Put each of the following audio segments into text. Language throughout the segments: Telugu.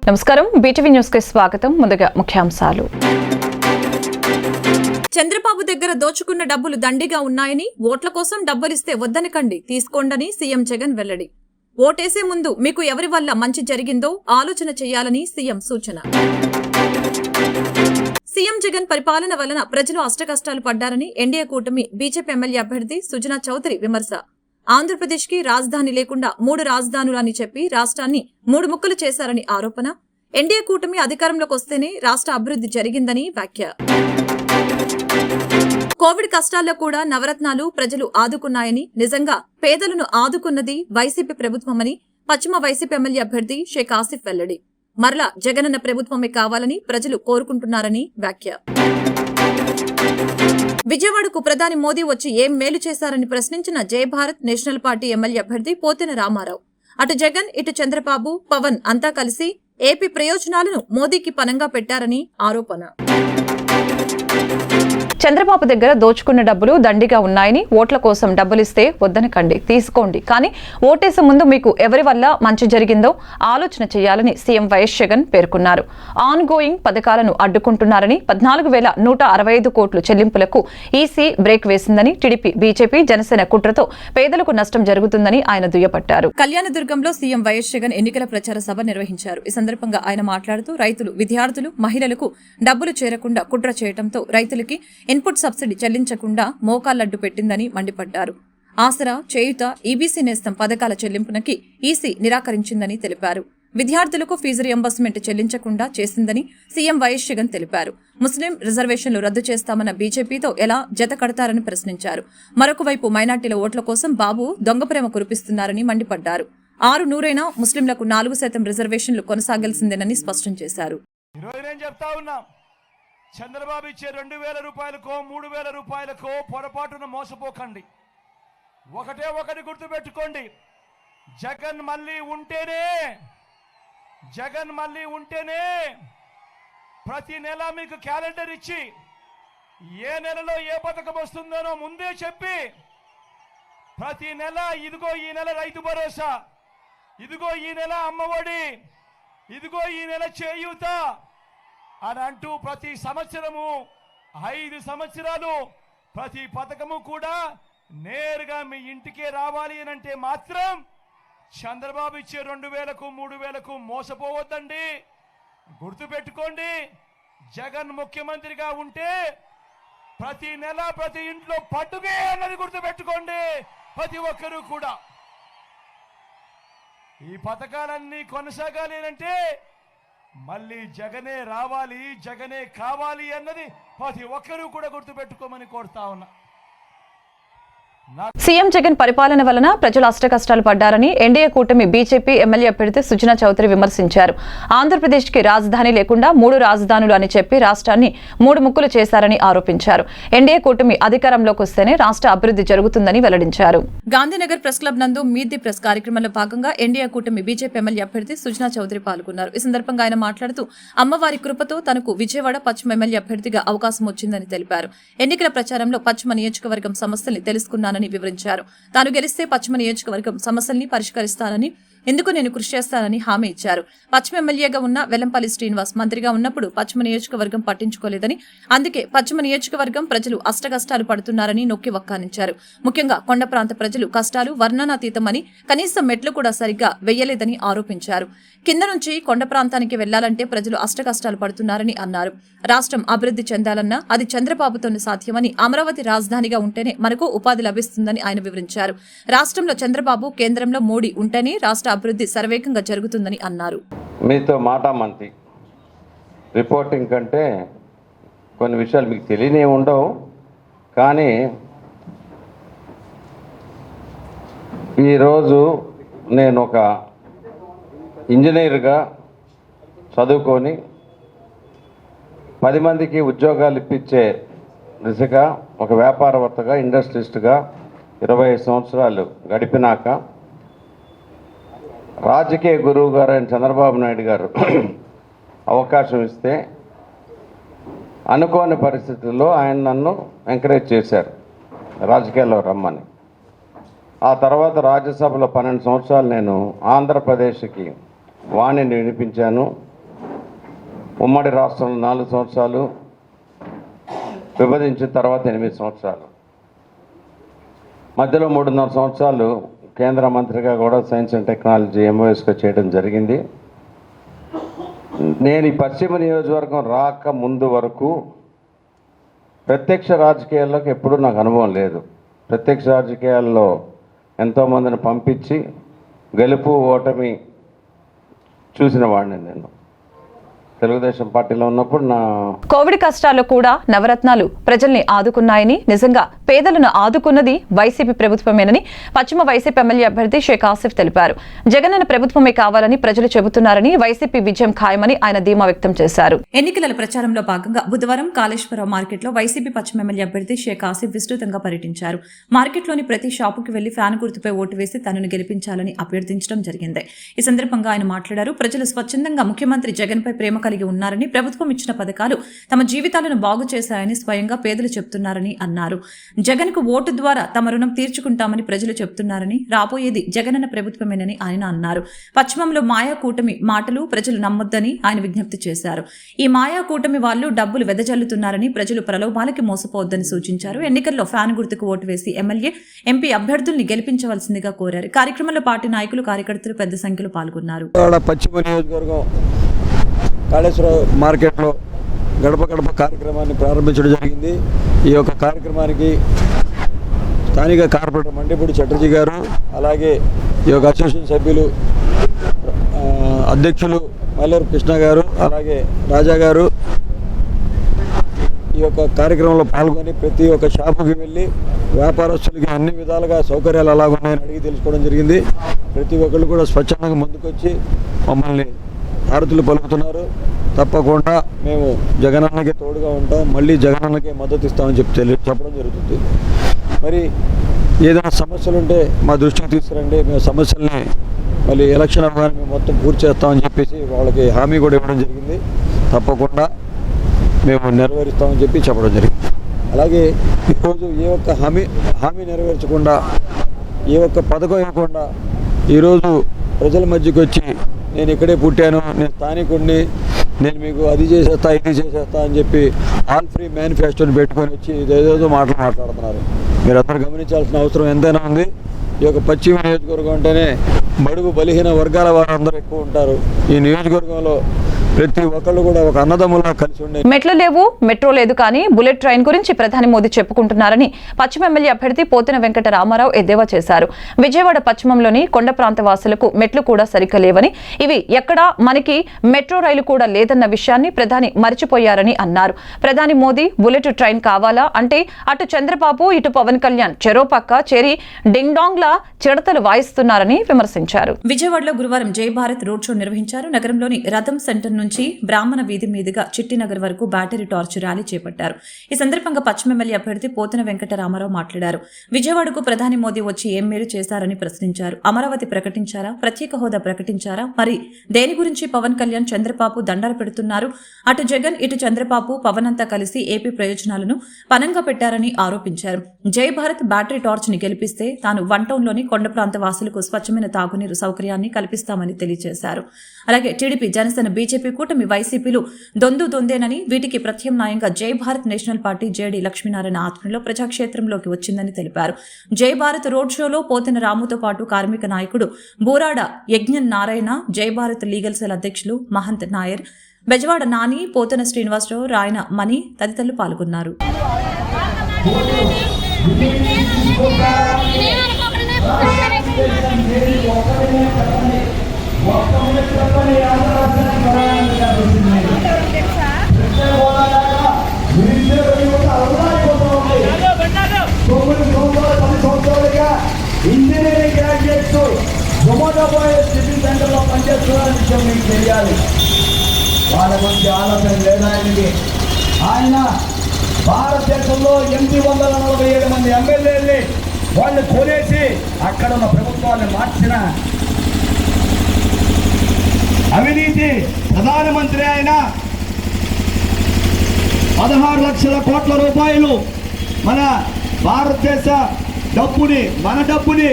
నమస్కారం, బీటీవీ న్యూస్ కి స్వాగతం. ముందుగా ముఖ్యాంశాలు. చంద్రబాబు దగ్గర దోచుకున్న డబ్బులు దండిగా ఉన్నాయని, ఓట్ల కోసం డబ్బులిస్తే వద్దనకండి, తీసుకోండని సీఎం జగన్ వెల్లడి. ఓటేసే ముందు మీకు ఎవరి వల్ల మంచి జరిగిందో ఆలోచన చేయాలని సీఎం సూచన. సీఎం జగన్ పరిపాలన వలన ప్రజలు అష్టకష్టాలు పడ్డారని ఎన్డీఏ కూటమి బీజేపీ ఎమ్మెల్యే అభ్యర్థి సుజనా చౌదరి విమర్శ. ఆంధ్రప్రదేశ్ కి రాజధాని లేకుండా 3 రాజధానులని చెప్పి రాష్ట్రాన్ని 3 ముక్కలు చేశారని ఆరోపణ. ఎన్డీఏ కూటమి అధికారంలోకి వస్తేనే రాష్ట్ర అభివృద్ధి జరిగిందని వ్యాఖ్య. కోవిడ్ కష్టాల్లో కూడా నవరత్నాలు ప్రజలు ఆదుకున్నాయని, నిజంగా పేదలను ఆదుకున్నది వైసీపీ ప్రభుత్వమని పశ్చిమ వైసీపీ ఎమ్మెల్యే అభ్యర్థి షేక్ ఆసిఫ్ వెల్లడి. మరలా జగనన్న ప్రభుత్వమే కావాలని ప్రజలు కోరుకుంటున్నారని వ్యాఖ్య. విజయవాడకు ప్రధాని మోదీ వచ్చి ఏం మేలు చేశారని ప్రశ్నించిన జయభారత్ నేషనల్ పార్టీ ఎమ్మెల్యే అభ్యర్థి పోతిన రామారావు. అటు జగన్, ఇటు చంద్రబాబు, పవన్ అంతా కలిసి ఏపీ ప్రయోజనాలను మోదీకి పనంగా పెట్టారని ఆరోపణ. చంద్రబాబు దగ్గర దోచుకున్న డబ్బులు దండిగా ఉన్నాయని, ఓట్ల కోసం డబ్బులిస్తే వద్దనకండి, తీసుకోండి, కానీ ఓటేసే ముందు మీకు ఎవరి వల్ల మంచి జరిగిందో ఆలోచన చేయాలని సీఎం వైఎస్ జగన్ పేర్కొన్నారు. ఆన్ గోయింగ్ పథకాలను అడ్డుకుంటున్నారని, 14,165 కోట్ల చెల్లింపులకు ఈసీ బ్రేక్ వేసిందని, టీడీపీ, బీజేపీ, జనసేన కుట్రతో పేదలకు నష్టం జరుగుతుందని ఆయన దుయ్యబట్టారు. కళ్యాణదుర్గంలో సీఎం వైఎస్ జగన్ ఎన్నికల ప్రచార సభ నిర్వహించారు. ఈ సందర్భంగా ఆయన మాట్లాడుతూ రైతులు, విద్యార్థులు, మహిళలకు డబ్బులు చేరకుండా కుట్ర చేయడంతో రైతులకి ఇన్పుట్ సబ్సిడీ చెల్లించకుండా మోకాళ్లడ్డు పెట్టిందని మండిపడ్డారు. ఆసరా, చేయుత, ఈబీసీ నేస్తం పథకాల చెల్లింపునకి ఈసీ నిరాకరించిందని తెలిపారు. విద్యార్థులకు ఫీజు రియంబర్స్మెంట్ చెల్లించకుండా చేసిందని సీఎం వైఎస్ జగన్ తెలిపారు. ముస్లిం రిజర్వేషన్లు రద్దు చేస్తామన్న బీజేపీతో ఎలా జత కడతారని ప్రశ్నించారు. మరొక వైపు మైనార్టీల ఓట్ల కోసం బాబు దొంగప్రేమ కురిపిస్తున్నారని మండిపడ్డారు. 600 ముస్లింలకు 4% రిజర్వేషన్లు కొనసాగాల్సిందేనని స్పష్టం చేశారు. చంద్రబాబు ఇచ్చే 2,000 రూపాయలకో 3,000 రూపాయలకో పొరపాటున మోసపోకండి. ఒకటి గుర్తుపెట్టుకోండి, జగన్ మళ్ళీ ఉంటేనే ప్రతి నెల మీకు క్యాలెండర్ ఇచ్చి ఏ నెలలో ఏ పథకం వస్తుందనో ముందే చెప్పి ప్రతి నెల ఇదిగో ఈ నెల రైతు భరోసా, ఇదిగో ఈ నెల అమ్మఒడి, ఇదిగో ఈ నెల చేయూత అని అంటూ ప్రతి సంవత్సరము 5 సంవత్సరాలు ప్రతి పథకము కూడా నేరుగా మీ ఇంటికే రావాలి అని అంటే మాత్రం చంద్రబాబు ఇచ్చే 2,000కు 3,000కు మోసపోవద్దండి. గుర్తుపెట్టుకోండి, జగన్ ముఖ్యమంత్రిగా ఉంటే ప్రతి నెల ప్రతి ఇంట్లో పండుగే అన్నది గుర్తుపెట్టుకోండి. ప్రతి ఒక్కరూ కూడా ఈ పథకాలన్నీ కొనసాగాలి అంటే మళ్ళీ జగనే రావాలి, జగనే కావాలి అన్నది ప్రతి ఒక్కరూ కూడా గుర్తుపెట్టుకోమని కోరుతా ఉన్నా. సీఎం జగన్ పరిపాలన వలన ప్రజలు అష్టకష్టాలు పడ్డారని ఎన్డీఏ కూటమి బీజేపీ ఎమ్మెల్యే అభ్యర్థి సుజనా చౌదరి విమర్శించారు. ఆంధ్రప్రదేశ్ కి రాజధాని లేకుండా 3 రాజధానులు అని చెప్పి రాష్ట్రాన్ని 3 ముక్కలు చేశారని ఆరోపించారు. ఎన్డీఏ కూటమి అధికారంలోకి వస్తేనే రాష్ట్ర అభివృద్ధి జరుగుతుందని వెల్లడించారు. గాంధీనగర్ ప్రెస్ క్లబ్ నందు మీట్ ది ప్రెస్ కార్యక్రమంలో భాగంగా ఎన్డీఏ కూటమి బీజేపీ ఎమ్మెల్యే అభ్యర్థి సుజనా చౌదరి పాల్గొన్నారు. ఈ సందర్భంగా ఆయన మాట్లాడుతూ అమ్మవారి కృపతో తనకు విజయవాడ పశ్చిమ ఎమ్మెల్యే అభ్యర్థిగా అవకాశం వచ్చిందని తెలిపారు. ఎన్నికల ప్రచారంలో పశ్చిమ నియోజకవర్గం సమస్యల్ని తెలుసుకున్నానని వివరించారు. తాను గెలిస్తే పశ్చిమ నియోజకవర్గం సమస్యల్ని పరిష్కరిస్తానని, ఎందుకు నేను కృషి చేస్తానని హామీ ఇచ్చారు. పశ్చిమ ఎమ్మెల్యేగా ఉన్న వెల్లంపల్లి శ్రీనివాస్ మంత్రిగా ఉన్నప్పుడు పశ్చిమ నియోజకవర్గం పట్టించుకోలేదని, అందుకే పశ్చిమ నియోజకవర్గం ప్రజలు అష్టకష్టాలు పడుతున్నారని నొక్కి వక్కానించారు. ముఖ్యంగా కొండ ప్రాంత ప్రజలు కష్టాలు వర్ణనాతీతమని, కనీసం మెట్లు కూడా సరిగ్గా వెయ్యలేదని ఆరోపించారు. కింద నుంచి కొండ ప్రాంతానికి వెళ్లాలంటే ప్రజలు అష్టకష్టాలు పడుతున్నారని అన్నారు. రాష్ట్రం అభివృద్ధి చెందాలన్నా అది చంద్రబాబుతోనే సాధ్యమని, అమరావతి రాజధానిగా ఉంటేనే మనకు ఉపాధి లభిస్తుందని ఆయన వివరించారు. రాష్ట్రంలో చంద్రబాబు, కేంద్రంలో మోడీ ఉంటేనే రాష్ట్ర అభివృద్ధి సర్వేగంగా జరుగుతుందని అన్నారు. మీతో మాటామంతి రిపోర్టింగ్ కంటే కొన్ని విషయాలు మీకు తెలియనే ఉండవు. కానీ ఈరోజు నేను ఒక ఇంజనీర్గా చదువుకొని 10 మందికి ఉద్యోగాలు ఇప్పించే దిశగా ఒక వ్యాపారవేత్తగా, ఇండస్ట్రిస్ట్గా 25 సంవత్సరాలు గడిపినాక రాజకీయ గురువు గారు అయిన చంద్రబాబు నాయుడు గారు అవకాశం ఇస్తే అనుకోని పరిస్థితుల్లో ఆయన నన్ను ఎంకరేజ్ చేశారు రాజకీయాల్లో రమ్మని. ఆ తర్వాత రాజ్యసభలో 12 సంవత్సరాలు నేను ఆంధ్రప్రదేశ్కి వాణిని వినిపించాను, ఉమ్మడి రాష్ట్రంలో 4 సంవత్సరాలు, విభజించిన తర్వాత 8 సంవత్సరాలు, మధ్యలో 3.5 సంవత్సరాలు కేంద్ర మంత్రిగా కూడా సైన్స్ అండ్ టెక్నాలజీ ఎంఓఎస్గా చేయడం జరిగింది. నేను ఈ పశ్చిమ నియోజకవర్గం రాక ముందు వరకు ప్రత్యక్ష రాజకీయాల్లోకి ఎప్పుడూ నాకు అనుభవం లేదు. ప్రత్యక్ష రాజకీయాల్లో ఎంతోమందిని పంపించి గెలుపు ఓటమి చూసిన వాడిని నేను. తెలుగుదేశం పార్టీలో ఉన్నప్పుడు కోవిడ్ కష్టాల్లో కూడా నవరత్నాలు ప్రజల్ని ఆదుకున్నాయని, నిజంగా పేదలను ఆదుకున్నది వైసీపీ ప్రభుత్వమేనని పశ్చిమ వైసీపీ ఎమ్మెల్యే అభ్యర్థి షేక్ ఆసిఫ్ తెలిపారు. జగనన్న ప్రభుత్వమే కావాలని ప్రజలు చెబుతున్నారని, వైసీపీ విజయం ఖాయమని ఆయన ధీమా వ్యక్తం చేశారు. ఎన్నికల ప్రచారంలో భాగంగా బుధవారం కాళేశ్వరరావు మార్కెట్లో వైసీపీ పశ్చిమ ఎమ్మెల్యే అభ్యర్థి షేక్ ఆసిఫ్ విస్తృతంగా పర్యటించారు. మార్కెట్లోని ప్రతి షాపుకి వెళ్లి ఫ్యాన్ గుర్తుపై ఓటు వేసి తనను గెలిపించాలని అభ్యర్థించడం జరిగింది. ఈ సందర్భంగా ఆయన మాట్లాడారు. ప్రజలు స్వచ్ఛందంగా ముఖ్యమంత్రి జగన్పై ప్రేమ కలిగి ఉన్నారని, ప్రభుత్వం ఇచ్చిన పథకాలు తమ జీవితాలను బాగు చేశాయని స్వయంగా పేదలు చెప్తున్నారని అన్నారు. జగన్ కు ఓటు ద్వారా తమ రుణం తీర్చుకుంటామని ప్రజలు చెప్తున్నారని, రాబోయేది జగనన్న ప్రభుత్వమేనని ఆయన అన్నారు. పశ్చిమంలో మాయా కూటమి మాటలు ప్రజలు నమ్మొద్దని ఆయన విజ్ఞప్తి చేశారు. ఈ మాయా కూటమి వాళ్ళు డబ్బులు వెదజల్లుతున్నారని, ప్రజలు ప్రలోభాలకి మోసపోవద్దని సూచించారు. ఎన్నికల్లో ఫ్యాన్ గుర్తుకు ఓటు వేసి ఎమ్మెల్యే, ఎంపీ అభ్యర్థుల్ని గెలిపించవలసిందిగా కోరారు. కార్యక్రమంలో పార్టీ నాయకులు, కార్యకర్తలు పెద్ద సంఖ్యలో పాల్గొన్నారు. పశ్చిమ నియోజకవర్గం కాళేశ్వర మార్కెట్లో గడప గడప కార్యక్రమాన్ని ప్రారంభించడం జరిగింది. ఈ యొక్క కార్యక్రమానికి స్థానిక కార్పొరేటర్ మండిపూడి చటర్జీ గారు, అలాగే ఈ యొక్క అసోసియేషన్ సభ్యులు అధ్యక్షులు మల్లూరు కృష్ణ గారు, అలాగే రాజా గారు ఈ యొక్క కార్యక్రమంలో పాల్గొని ప్రతి ఒక్క షాపుకి వెళ్ళి వ్యాపారస్తులకి అన్ని విధాలుగా సౌకర్యాలు అలాగున్నాయని అడిగి తెలుసుకోవడం జరిగింది. ప్రతి ఒక్కళ్ళు కూడా స్వచ్ఛందంగా ముందుకొచ్చి మమ్మల్ని హారతులు పలుకుతున్నారు. తప్పకుండా మేము జగనన్నకే తోడుగా ఉంటాం, మళ్ళీ జగనన్నకే మద్దతు ఇస్తామని చెప్పడం జరుగుతుంది. మరి ఏదైనా సమస్యలు ఉంటే మా దృష్టికి తీసుకురండి, మేము సమస్యల్ని మళ్ళీ ఎలక్షన్ అవగానే మేము మొత్తం పూర్తి చేస్తామని చెప్పేసి వాళ్ళకి హామీ కూడా ఇవ్వడం జరిగింది. తప్పకుండా మేము నెరవేరుస్తామని చెప్పడం జరిగింది. అలాగే ఈరోజు ఏ ఒక్క హామీ నెరవేర్చకుండా, ఏ ఒక్క పథకం ఇవ్వకుండా ఈరోజు ప్రజల మధ్యకి వచ్చి నేను ఇక్కడే పుట్టాను, నేను స్థానికుడిని, నేను మీకు అది చేసేస్తా ఇది చేసేస్తా అని చెప్పి ఆల్ ఫ్రీ మేనిఫెస్టోని పెట్టుకొని వచ్చి ఇదేదో మాట్లాడుతున్నారు. మీరందరూ గమనించాల్సిన అవసరం ఎంతైనా ఉంది. ఈ యొక్క పశ్చిమ నియోజకవర్గం అంటేనే బడుగు బలహీన వర్గాల వారందరూ ఎక్కువ ఉంటారు. ఈ నియోజకవర్గంలో ప్రతి ఒక్కళ్ళు కూడా ఒక అన్నదమ్ములా కలిసి ఉండే. మెట్లు లేవు, మెట్రో లేదు, కానీ బుల్లెట్ ట్రైన్ గురించి ప్రధాని మోదీ చెప్పుకుంటున్నారని పశ్చిమ ఎమ్మెల్యే అభ్యర్థి పోతిన వెంకట రామారావు ఎద్దేవా చేశారు. విజయవాడ పశ్చిమంలోని కొండ ప్రాంత వాసులకు మెట్లు కూడా సరిగ్గా లేవని, ఇవి ఎక్కడా మనకి మెట్రో రైలు కూడా లేదన్న విషయాన్ని ప్రధాని మరిచిపోయారని అన్నారు. ప్రధాని మోదీ బుల్లెట్ ట్రైన్ కావాలా అంటే అటు చంద్రబాబు, ఇటు పవన్ కళ్యాణ్ చెరో పక్క చేరి డింగ్ డాంగ్ లా చిడతలు వాయిస్తున్నారని విమర్శించారు. విజయవాడలో గురువారం జై భారత్ రోడ్ షో నిర్వహించారు. నగరంలోని రథం సెంటర్ నుంచి బ్రాహ్మణ వీధి మీదుగా చిట్టినగర్ వరకు బ్యాటరీ టార్చ్ ర్యాలీ చేపట్టారు. ఈ సందర్భంగా పశ్చిమ ఎమ్మెల్యే అభ్యర్థి పోతిన వెంకట రామారావు మాట్లాడారు. విజయవాడకు ప్రధాని మోదీ వచ్చి ఏం మేలు చేశారని ప్రశ్నించారు. అమరావతి ప్రకటించారా, ప్రత్యేక హోదా ప్రకటించారా, మరి దేని గురించి పవన్ కళ్యాణ్ చంద్రబాబు దండాలు పెడుతున్నారు? అటు జగన్, ఇటు చంద్రబాబు, పవన్ అంతా కలిసి ఏపీ ప్రయోజనాలను పనంగా పెట్టారని ఆరోపించారు. జై భారత్ బ్యాటరీ టార్చ్ ని గెలిపిస్తే తాను వన్ టౌన్ లోని కొండ ప్రాంత వాసులకు స్వచ్ఛమైన తాగునీరు సౌకర్యాన్ని కల్పిస్తామని తెలియజేశారు. అలాగే టీడీపీ, జనసేన, బీజేపీ కూటమి వైసీపీలు దొందేనని, వీటికి ప్రత్యామ్నాయంగా జై Bharat national party JD Lakshminarayana ఆధ్వర్యంలో ప్రజాక్షేత్రంలోకి వచ్చిందని తెలిపారు. జై భారత్ రోడ్ షోలో పోతిన రాముతో పాటు కార్మిక నాయకుడు బూరాడ యజ్ఞ నారాయణ, జై భారత్ లీగల్ సెల్ అధ్యక్షులు మహంత్ నాయర్, బెజవాడ నాని, పోతన శ్రీనివాసరావు, రాయన మణి తదితరులు పాల్గొన్నారు. ఇంజనీరింగ్ గ్రాడ్యుయేట్స్ జొమాటోబోయే టిఫిన్ సెంటర్లో పనిచేస్తున్నారని విషయం మీకు తెలియాలి. వాళ్ళ గురించి ఆలోచన లేదా ఆయనకి? ఆయన భారతదేశంలో 847 మంది ఎమ్మెల్యేలని వాళ్ళు కొనేసి అక్కడ ఉన్న ప్రభుత్వాన్ని మార్చిన అవినీతి ప్రధానమంత్రి ఆయన 16 లక్షల కోట్ల రూపాయలు మన భారతదేశ డబ్బుని, మన డబ్బుని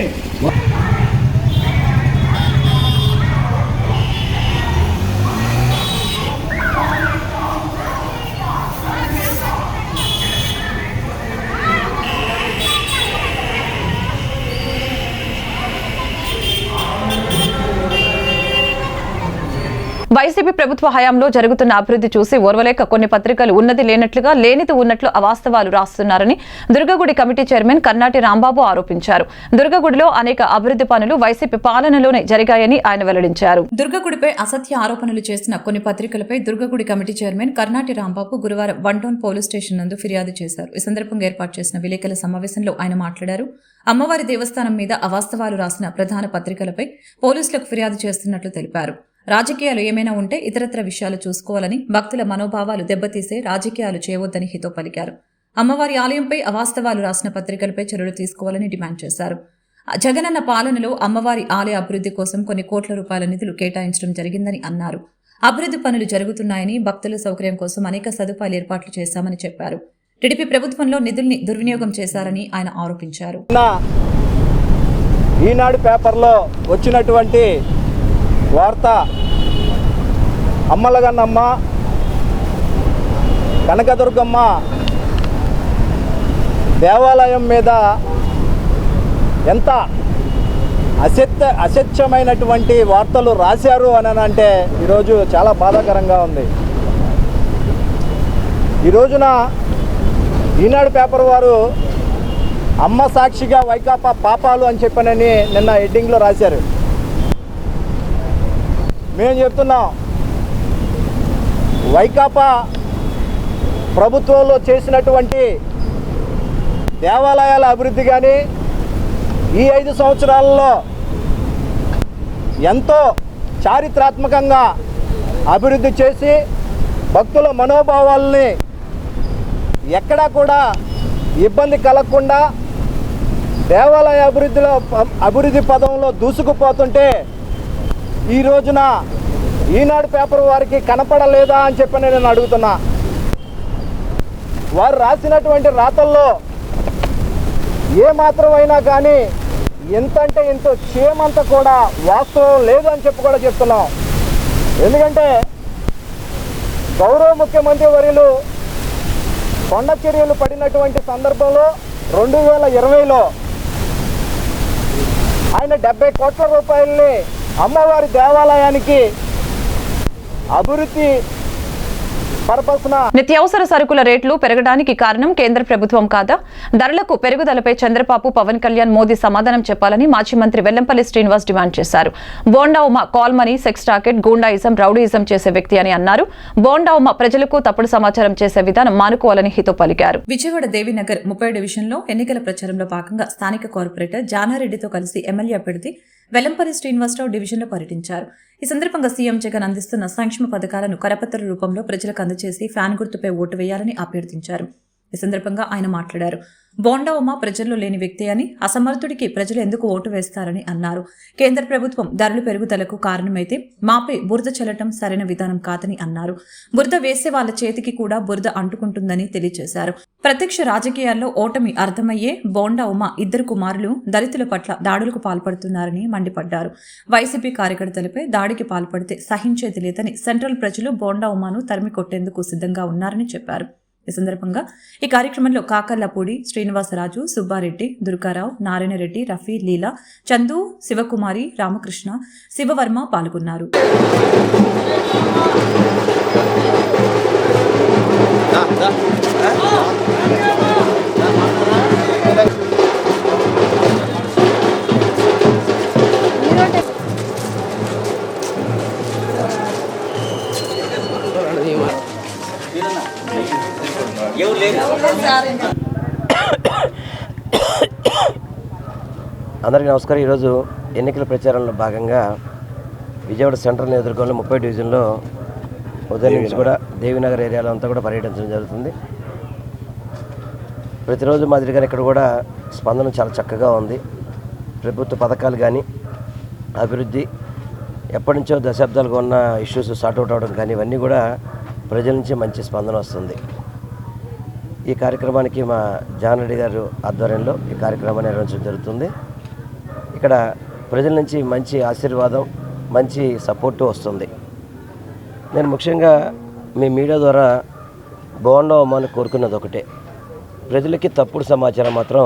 వైసీపీ ప్రభుత్వ హయాంలో జరుగుతున్న అభివృద్ధి చూసి ఓర్వలేక కొన్ని పత్రికలు ఉన్నది లేనట్లుగా లేనిది ఉన్నట్లు అవాస్తవాలు రాస్తున్నారని దుర్గగుడి కమిటీ చైర్మన్ కర్నాటి రాంబాబు ఆరోపించారు. దుర్గగుడిలో అనేక అభివృద్ధి పనులు వైసీపీ పాలనలోనే జరిగాయని ఆయన వెల్లడించారు. దుర్గగుడిపై అసత్య ఆరోపణలు చేసిన కొన్ని పత్రికలపై దుర్గగుడి కమిటీ చైర్మన్ కర్నాటి రాంబాబు గురువారం 1 టౌన్ పోలీస్ స్టేషన్ నందు ఫిర్యాదు చేశారు. ఈ సందర్భంగా ఏర్పాటు చేసిన విలేకరుల సమావేశంలో ఆయన మాట్లాడారు. అమ్మవారి దేవస్థానం మీద అవాస్తవాలు రాసిన ప్రధాన పత్రికలపై పోలీసులకు ఫిర్యాదు చేస్తున్నట్లు తెలిపారు. రాజకీయాలు ఏమైనా ఉంటే ఇతరత్ర విషయాలు చూసుకోవాలని, భక్తుల మనోభావాలు దెబ్బతీసే రాజకీయాలు చేయవద్దని హితో పలికారు. అమ్మవారి ఆలయంపై అవాస్తవాలు రాసిన పత్రికలపై చర్యలు తీసుకోవాలని డిమాండ్ చేశారు. జగనన్న పాలనలో అమ్మవారి ఆలయ అభివృద్ధి కోసం కొన్ని కోట్ల రూపాయల నిధులు కేటాయించడం జరిగిందని అన్నారు. అభివృద్ధి పనులు జరుగుతున్నాయని, భక్తుల సౌకర్యం కోసం అనేక సదుపాయాలు ఏర్పాట్లు చేశామని చెప్పారు. టీడీపీ ప్రభుత్వంలో నిధుల్ని దుర్వినియోగం చేశారని ఆయన ఆరోపించారు. ఈనాడు పేపర్లో వచ్చినటువంటి వార్త అమ్మలగన్నమ్మ, కనకదుర్గమ్మ దేవాలయం మీద ఎంత అసత్యమైనటువంటి వార్తలు రాశారు అని అంటే ఈరోజు చాలా బాధాకరంగా ఉంది. ఈ రోజున ఈనాడు పేపర్ వారు అమ్మ సాక్షిగా వైకాపా పాపాలు అని చెప్పనని నిన్న హెడ్డింగ్లో రాశారు. మేము చెప్తున్నాం, వైకాపా ప్రభుత్వంలో చేసినటువంటి దేవాలయాల అభివృద్ధి కానీ ఈ 5 సంవత్సరాలలో ఎంతో చారిత్రాత్మకంగా అభివృద్ధి చేసి భక్తుల మనోభావాల్ని ఎక్కడా కూడా ఇబ్బంది కలగకుండా దేవాలయ అభివృద్ధి పదంలో దూసుకుపోతుంటే ఈ రోజున ఈనాడు పేపర్ వారికి కనపడలేదా అని చెప్పి నేను అడుగుతున్నా. వారు రాసినటువంటి రాతల్లో ఏమాత్రమైనా కానీ ఎంతంటే ఎంతో క్షేమంత కూడా వాస్తవం లేదు అని చెప్పి కూడా చెప్తున్నాం. ఎందుకంటే గౌరవ ముఖ్యమంత్రి వర్యులు కొండ చర్యలు పడినటువంటి సందర్భంలో 2020లో ఆయన 70 కోట్ల రూపాయలని అమ్మవారి దేవాలయానికి అభివృద్ధి పర్పస్న. నిత్యావసర సరుకుల రేట్లు పెరగడానికి కారణం కేంద్ర ప్రభుత్వం కాదా? ధరలకు పెరుగుదలపై చంద్రబాబు, పవన్ కళ్యాణ్, మోదీ సమాధానం చెప్పాలని మాజీ మంత్రి వెల్లంపల్లి శ్రీనివాస్ డిమాండ్ చేశారు. Bonda Uma call money, sex target, goondaism, rowdyism చేసే వ్యక్తి అని అన్నారు. బోండా ఉమ ప్రజలకు తప్పుడు సమాచారం చేసే విధానం మానుకోవాలని హితో పలికారు. విజయవాడ దేవీనగర్ 30 డివిజన్లో ఎన్నికల ప్రచారంలో భాగంగా స్థానిక కార్పొరేటర్ జానారెడ్డితో కలిసి ఎమ్మెల్యే అభ్యర్థి వెల్లంపల్లి శ్రీనివాసరావు డివిజన్లో పర్యటించారు. ఈ సందర్భంగా సీఎం జగన్ అందిస్తున్న సంక్షేమ పథకాలను కరపత్ర రూపంలో ప్రజలకు అందజేసి ఫ్యాన్ గుర్తుపై ఓటు వేయాలని అభ్యర్థించారు. ఈ సందర్భంగా ఆయన మాట్లాడారు. బోండా ఉమ ప్రజల్లో లేని వ్యక్తి అని, అసమర్థుడికి ప్రజలు ఎందుకు ఓటు వేస్తారని అన్నారు. కేంద్ర ప్రభుత్వం ధరలు పెరుగుదలకు కారణమైతే మాపై బురద చల్లటం సరైన విధానం కాదని అన్నారు. బురద వేసే వాళ్ళ చేతికి కూడా బురద అంటుకుంటుందని తెలియజేశారు. ప్రత్యక్ష రాజకీయాల్లో ఓటమి అర్థమయ్యే బోండా ఉమ 2 కుమారులు దళితుల పట్ల దాడులకు పాల్పడుతున్నారని మండిపడ్డారు. వైసీపీ కార్యకర్తలపై దాడికి పాల్పడితే సహించేది లేదని, సెంట్రల్ ప్రజలు బోండా ఉమాను తరిమి కొట్టేందుకు సిద్ధంగా ఉన్నారని చెప్పారు. ఈ సందర్భంగా ఈ కార్యక్రమంలో కాకర్లపూడి, శ్రీనివాసరాజు, సుబ్బారెడ్డి, దుర్గారావు, నారాయణరెడ్డి, రఫీ, లీలా, చందు, శివకుమారి, రామకృష్ణ, శివవర్మ పాల్గొన్నారు. అందరికీ నమస్కారం. ఈరోజు ఎన్నికల ప్రచారంలో భాగంగా విజయవాడ సెంట్రల్ నియోజకవర్గంలో 30 డివిజన్లో ఉదయం నుంచి కూడా దేవీనగర్ ఏరియాలో అంతా కూడా పర్యటించడం జరుగుతుంది. ప్రతిరోజు మాదిరిగానే ఇక్కడ కూడా స్పందన చాలా చక్కగా ఉంది. ప్రభుత్వ పథకాలు కానీ, అభివృద్ధి, ఎప్పటి నుంచో దశాబ్దాలుగా ఉన్న ఇష్యూస్ సార్ట్అవుట్ అవడం కానీ ఇవన్నీ కూడా ప్రజల నుంచి మంచి స్పందన వస్తుంది. ఈ కార్యక్రమానికి మా జానారెడ్డి గారు ఆధ్వర్యంలో ఈ కార్యక్రమాన్ని నిర్వహించడం జరుగుతుంది. ఇక్కడ ప్రజల నుంచి మంచి ఆశీర్వాదం, మంచి సపోర్టు వస్తుంది. నేను ముఖ్యంగా మీ మీడియా ద్వారా బోండా ఉమాని కోరుకున్నది ఒకటే, ప్రజలకి తప్పుడు సమాచారం మాత్రం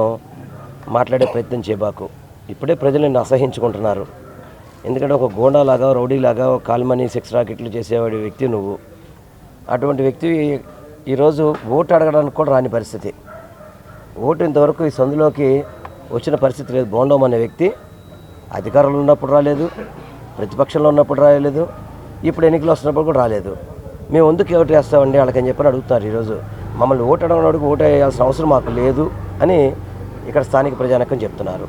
మాట్లాడే ప్రయత్నం చేయబాకు. ఇప్పుడే ప్రజలు నిన్ను అసహించుకుంటున్నారు. ఎందుకంటే ఒక గోండాలాగా రౌడీలాగా ఒక కాల్మనీ సెక్స్ రాకెట్లు చేసేవాడి వ్యక్తి నువ్వు. అటువంటి వ్యక్తి ఈరోజు ఓటు అడగడానికి కూడా రాని పరిస్థితి. ఓటు ఇంతవరకు ఈ సందులోకి వచ్చిన పరిస్థితి లేదు. బోండం అనే వ్యక్తి అధికారంలో ఉన్నప్పుడు రాలేదు, ప్రతిపక్షంలో ఉన్నప్పుడు రాలేదు, ఇప్పుడు ఎన్నికలు వస్తున్నప్పుడు కూడా రాలేదు. మేము ఎందుకు ఓటు వేస్తామండి వాళ్ళకని చెప్పని అడుగుతున్నారు. ఈరోజు మమ్మల్ని ఓటు అడగడానికి ఓటు వేయాల్సిన అవసరం మాకు లేదు అని ఇక్కడ స్థానిక ప్రజానీకం చెప్తున్నారు.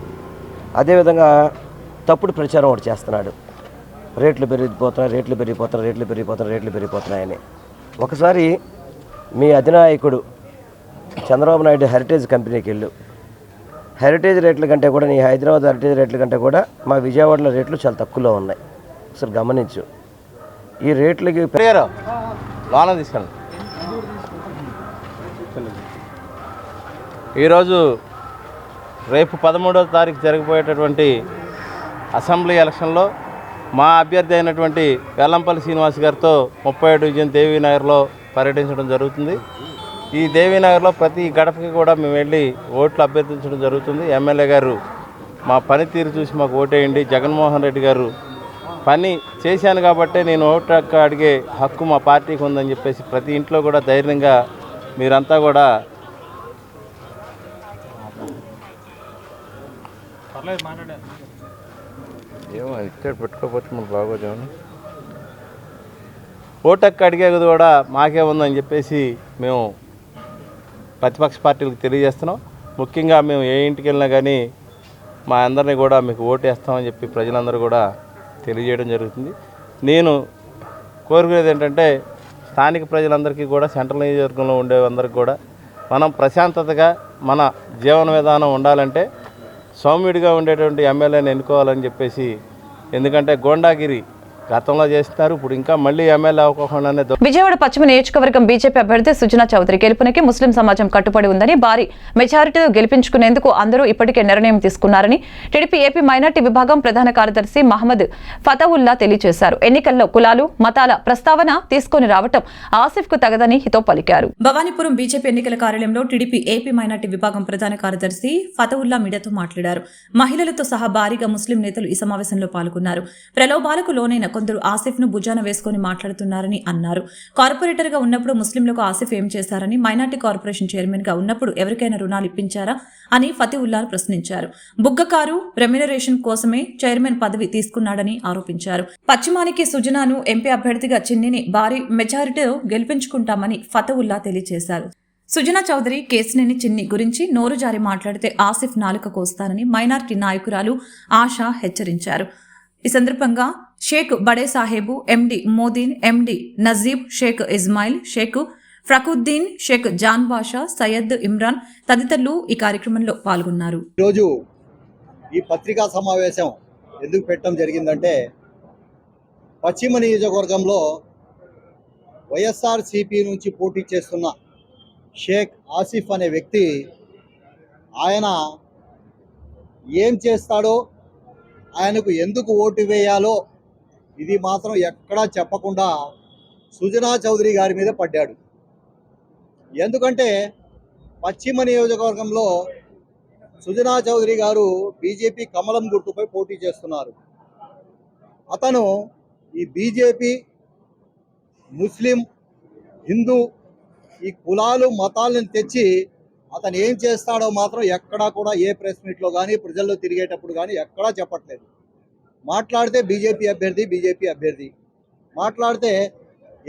అదేవిధంగా తప్పుడు ప్రచారం ఒకటి చేస్తున్నాడు. రేట్లు పెరిగిపోతున్నాయని. ఒకసారి మీ అధినాయకుడు చంద్రబాబు నాయుడు హెరిటేజ్ కంపెనీకి వెళ్ళు. హెరిటేజ్ రేట్ల కంటే కూడా, నీ హైదరాబాద్ హెరిటేజ్ రేట్ల కంటే కూడా మా విజయవాడలో రేట్లు చాలా తక్కువలో ఉన్నాయి. అసలు గమనించు. ఈ రేట్లకి లోన తీసుకెళ్ళండి. ఈరోజు రేపు 13వ తారీఖు జరగబోయేటటువంటి అసెంబ్లీ ఎలక్షన్లో మా అభ్యర్థి అయినటువంటి వెల్లంపల్లి శ్రీనివాస్ గారితో 37 డివిజన్ దేవీనగర్లో పర్యటించడం జరుగుతుంది. ఈ దేవీనగర్లో ప్రతి గడపకి కూడా మేము వెళ్ళి ఓట్లు అభ్యర్థించడం జరుగుతుంది. ఎమ్మెల్యే గారు మా పనితీరు చూసి మాకు ఓటేయండి, జగన్మోహన్ రెడ్డి గారు పని చేశాను కాబట్టే నేను ఓటు అడిగే హక్కు మా పార్టీకి ఉందని చెప్పేసి ప్రతి ఇంట్లో కూడా ధైర్యంగా మీరంతా కూడా ఏమో ఇక్కడ పెట్టుకోకపోతే మనకు బాగోదేమని ఓటు హక్కు అడిగేది కూడా మాకే ఉందని చెప్పేసి మేము ప్రతిపక్ష పార్టీలకు తెలియజేస్తున్నాం. ముఖ్యంగా మేము ఏ ఇంటికి వెళ్ళినా కానీ మా అందరినీ కూడా మీకు ఓటు వేస్తామని చెప్పి ప్రజలందరూ కూడా తెలియజేయడం జరుగుతుంది. నేను కోరుకునేది ఏంటంటే స్థానిక ప్రజలందరికీ కూడా సెంట్రల్ నియోజకవర్గంలో ఉండే అందరికీ కూడా మనం ప్రశాంతతగా మన జీవన విధానం ఉండాలంటే సౌమ్యుడిగా ఉండేటువంటి ఎమ్మెల్యేని ఎన్నుకోవాలని చెప్పేసి, ఎందుకంటే గోండాగిరి గతంలో చేస్తున్నారు, ఇప్పుడు ఇంకా మళ్ళీ ఎమ్మెల్యే అవ్వకుండానే. విజయవాడ పశ్చిమ నియోజకవర్గం బీజేపీ అభ్యర్థి సుజనా చౌదరి గెలుపునికి ముస్లిం సమాజం కట్టుబడి ఉందని, భారీ మెజారిటీతో గెలిపించుకునేందుకు అందరూ ఇప్పటికే నిర్ణయం తీసుకున్నారని టీడీపీ ఏపీ మైనార్టీ విభాగం ప్రధాన కార్యదర్శి మహమ్మద్ ఫతవుల్లా తెలియజేశారు. ఎన్నికల్లో కులాలు మతాల ప్రస్తావన తీసుకుని రావటం ఆసిఫ్ కు తగదని హితో పలికారు. భవానీపురం బీజేపీ ఎన్నికల కార్యాలయంలో టీడీపీ ఏపీ మైనార్టీ విభాగం ప్రధాన కార్యదర్శి ఫతవుల్లా మీడియాతో మాట్లాడారు. మహిళలతో సహా భారీగా ముస్లిం నేతలు ఈ సమావేశంలో పాల్గొన్నారు. ప్రలోభాలకు లోనైన కొందరు ఆసిఫ్ ను భుజాన వేసుకుని మాట్లాడుతున్నారని అన్నారు. కార్పొరేటర్ గా ఉన్నప్పుడు ముస్లింలకు ఆసిఫ్ ఏం చేశారని, మైనార్టీ కార్పొరేషన్ చైర్మన్ గా ఉన్నప్పుడు ఎవరికైనా రుణాలు ఇప్పించారా అని ఫతీవుల్లా ప్రశ్నించారు. బుగ్గకారు రెమ్యునరేషన్ కోసమే చైర్మన్ పదవి తీసుకున్నాడని ఆరోపించారు. పశ్చిమానికి సుజనాను ఎంపీ అభ్యర్థిగా చిన్నిని భారీ మెజారిటీతో గెలిపించుకుంటామని ఫతవుల్లా తెలియజేశారు. సుజనా చౌదరి కేసినేని చిన్ని గురించి నోరు జారి మాట్లాడితే ఆసిఫ్ నాలుక కోస్తానని మైనార్టీ నాయకురాలు ఆశా హెచ్చరించారు. ఈ సందర్భంగా షేక్ బడే సాహెబు, ఎండి మోదీన్, ఎండి నజీబ్, షేక్ ఇస్మాయిల్, షేక్ ఫ్రకుద్దీన్, షేక్ జాన్ బాషా, సయ్యద్ ఇమ్రాన్ తదితరులు ఈ కార్యక్రమంలో పాల్గొన్నారు. ఈరోజు ఈ పత్రికా సమావేశం ఎందుకు పెట్టడం జరిగిందంటే, పశ్చిమ నియోజకవర్గంలో వైఎస్ఆర్సీపీ నుంచి పోటీ చేస్తున్న షేక్ ఆసిఫ్ అనే వ్యక్తి, ఆయన ఏం చేస్తాడో, ఆయనకు ఎందుకు ఓటు వేయాలో ఇది మాత్రం ఎక్కడా చెప్పకుండా సుజనా చౌదరి గారి మీద పడ్డాడు. ఎందుకంటే పశ్చిమ నియోజకవర్గంలో సుజనా చౌదరి గారు బీజేపీ కమలం గుర్తుపై పోటీ చేస్తున్నారు. అతను ఈ బీజేపీ, ముస్లిం, హిందూ ఈ కులాలు మతాలను తెచ్చి అతను ఏం చేస్తాడో మాత్రం ఎక్కడా కూడా ఏ ప్రెస్ మీట్లో కానీ ప్రజల్లో తిరిగేటప్పుడు కానీ ఎక్కడా చెప్పట్లేదు. మాట్లాడితే బీజేపీ అభ్యర్థి మాట్లాడితే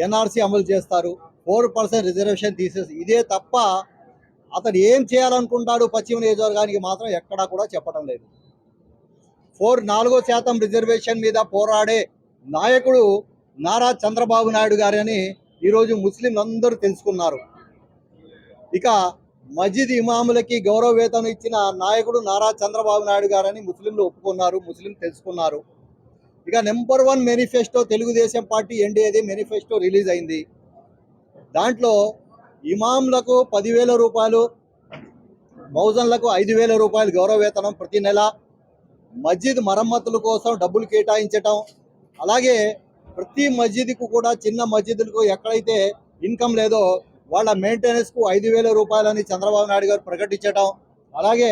ఎన్ఆర్సీ అమలు చేస్తారు, 4% రిజర్వేషన్ తీసేసి, ఇదే తప్ప అతను ఏం చేయాలనుకుంటాడు పశ్చిమ నియోజకవర్గానికి మాత్రం ఎక్కడా కూడా చెప్పడం లేదు. 4% రిజర్వేషన్ మీద పోరాడే నాయకుడు నారా చంద్రబాబు నాయుడు గారని ఈరోజు ముస్లింలందరూ తెలుసుకున్నారు. ఇక మస్జిద్ ఇమాములకి గౌరవ వేతనం ఇచ్చిన నాయకుడు నారా చంద్రబాబు నాయుడు గారని ముస్లింలు ఒప్పుకున్నారు, ముస్లిం తెలుసుకున్నారు. ఇక నెంబర్ 1 మేనిఫెస్టో తెలుగుదేశం పార్టీ ఎన్డీఏది మేనిఫెస్టో రిలీజ్ అయింది. దాంట్లో ఇమాంలకు 10,000 రూపాయలు, మౌజన్లకు 5,000 రూపాయలు గౌరవ వేతనం ప్రతి నెల, మస్జిద్ మరమ్మతుల కోసం డబ్బులు కేటాయించటం, అలాగే ప్రతి మస్జిద్కు కూడా చిన్న మస్జిద్లకు ఎక్కడైతే ఇన్కమ్ లేదో వాళ్ళ మెయింటెనెన్స్కు 5,000 రూపాయలని చంద్రబాబు నాయుడు గారు ప్రకటించడం, అలాగే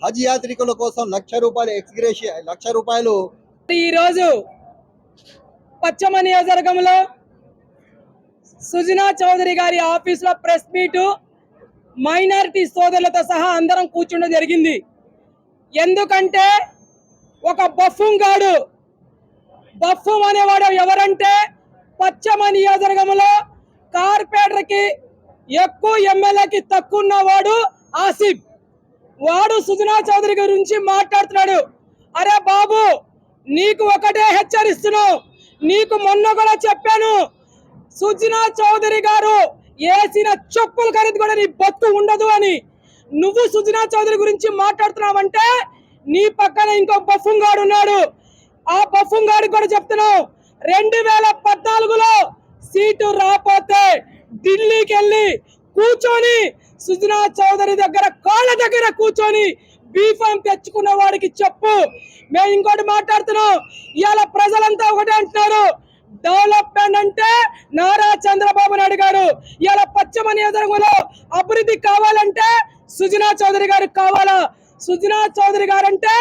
హజ్ యాత్రికుల కోసం 1,00,000 రూపాయలు ఎక్స్గ్రేషియా, 1,00,000 రూపాయలు ఈరోజు పశ్చిమ నియోజకవర్గంలో సుజనా చౌదరి గారి ఆఫీసులో ప్రెస్ మీటు మైనారిటీ సోదరులతో సహా అందరం కూర్చుండడం జరిగింది. ఎందుకంటే ఒక బఫూన్ గాడు, బఫూన్ అనేవాడు ఎవరంటే పశ్చిమ నియోజకవర్గంలో కార్పొరేటర్కి ఎక్కువ ఎమ్మెల్యేకి తక్కువ ఉన్నవాడు ఆసిఫ్. వాడు సుజనా చౌదరి గురించి మాట్లాడుతున్నాడు. అరే బాబు, నీకు ఒకటే హెచ్చరిస్తున్నావు. నీకు మొన్న కూడా చెప్పాను, సుజనా చౌదరి గారు వేసిన చెప్పులు ఖరీదు కూడా నీ బొత్తు ఉండదు అని. నువ్వు సుజనా చౌదరి గురించి మాట్లాడుతున్నావంటే నీ పక్కన ఇంకో బఫూన్ గాడు ఉన్నాడు. ఆ బఫూన్ గాడికి కూడా చెప్తున్నావు, 2014లో సీటు రాకపోతే ఢిల్లీకి వెళ్ళి కూర్చొని సుజనా చౌదరి దగ్గర కాళ్ళ దగ్గర కూర్చొని బీఫామ్ తెచ్చుకున్న వాడికి చెప్పు. మేము ఇంకోటి మాట్లాడుతున్నాం. ఇవాళ ప్రజలంతా ఒకటే అంటున్నారు, డెవలప్మెంట్ అంటే నారా చంద్రబాబు నాయుడు గారు. ఇవాళ పశ్చిమ నియోజకవర్గంలో అభివృద్ధి కావాలంటే సుజనా చౌదరి గారికి కావాలా? సుజనా చౌదరి గారు అంటే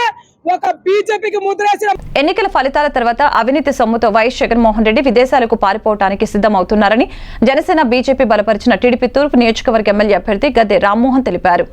ఒక బీజేపీకి ముద్రేసిన. ఎన్నికల ఫలితాల తర్వాత అవినీతి సొమ్ముతో వైఎస్ జగన్మోహన్ రెడ్డి విదేశాలకు పారిపోవడానికి సిద్ధమవుతున్నారని జనసేన బీజేపీ బలపరిచిన టీడీపీ తూర్పు నియోజకవర్గ ఎమ్మెల్యే అభ్యర్థి గద్దె రామ్మోహన్ తెలిపారు.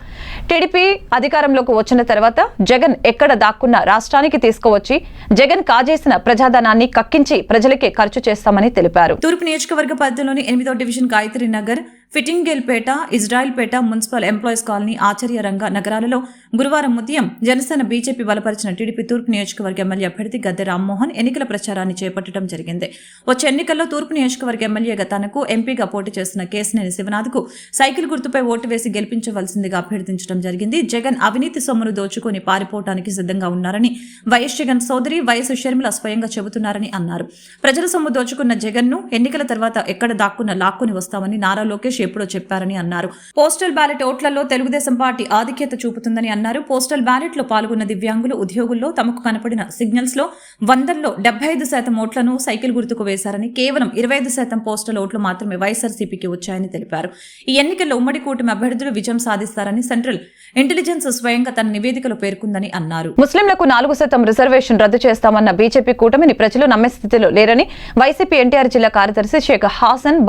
టీడీపీ అధికారంలోకి వచ్చిన తర్వాత జగన్ ఎక్కడ దాక్కున్నా రాష్ట్రానికి తీసుకువచ్చి జగన్ కాజేసిన ప్రజాధనాన్ని కక్కించి ప్రజలకే ఖర్చు చేస్తామని తెలిపారు. తూర్పు నియోజకవర్గ పరిధిలోని 8వ డివిజన్ గాయత్రి నగర్, ఫిటింగేల్పేట, Israelpet, municipal employees colony, Acharya Ranga నగరాలలో గురువారం ఉదయం జనసేన బీజేపీ బలపరిచిన టీడీపీ తూర్పు నియోజకవర్గ ఎమ్మెల్యే అభ్యర్థి గద్దె రామ్మోహన్ ఎన్నికల ప్రచారాన్ని చేపట్టడం జరిగింది. వచ్చే ఎన్నికల్లో తూర్పు నియోజకవర్గ ఎమ్మెల్యేగా తనకు ఎంపీగా పోటీ చేస్తున్న కేశినేని శివనాథ్కు సైకిల్ గుర్తుపై ఓటు వేసి గెలిపించవలసిందిగా అభ్యర్థించడం జరిగింది. జగన్ అవినీతి సొమ్మును దోచుకుని పారిపోవడానికి సిద్ధంగా ఉన్నారని వైఎస్ జగన్ సోదరి వైఎస్ షర్మిల స్వయంగా చెబుతున్నారని అన్నారు. ప్రజల సొమ్ము దోచుకున్న జగన్ ను ఎన్నికల తర్వాత ఎక్కడ దాక్కున్న లాక్కుని వస్తామని నారా లోకేష్ ఎప్పుడో చెప్పారని అన్నారు. పోస్టల్ బ్యాలెట్ ఓట్లలో తెలుగుదేశం పార్టీ ఆధిక్యత చూపుతుందని అన్నారు. పోస్టల్ బ్యాలెట్ లో పాల్గొన్న దివ్యాంగులు, ఉద్యోగుల్లో తమకు కనపడిన సిగ్నల్స్ లో 100లో 75% ఓట్లను సైకిల్ గుర్తుకు వేశారని, కేవలం 25% పోస్టల్ ఓట్లు మాత్రమే వైఎస్ఆర్సీపీకి వచ్చాయని తెలిపారు. ఈ ఎన్నికల్లో ఉమ్మడి కూటమి అభ్యర్థులు విజయం సాధిస్తారని సెంట్రల్ ఇంటెలిజెన్స్ స్వయంగా తన నివేదికలో పేర్కొందని అన్నారు. ముస్లింలకు 4% రిజర్వేషన్ రద్దు చేస్తామన్న బీజేపీ కూటమిని ప్రజలు నమ్మే స్థితిలో లేరని వైసీపీ ఎన్టీఆర్ జిల్లా కార్యదర్శి షేక్ హాసన్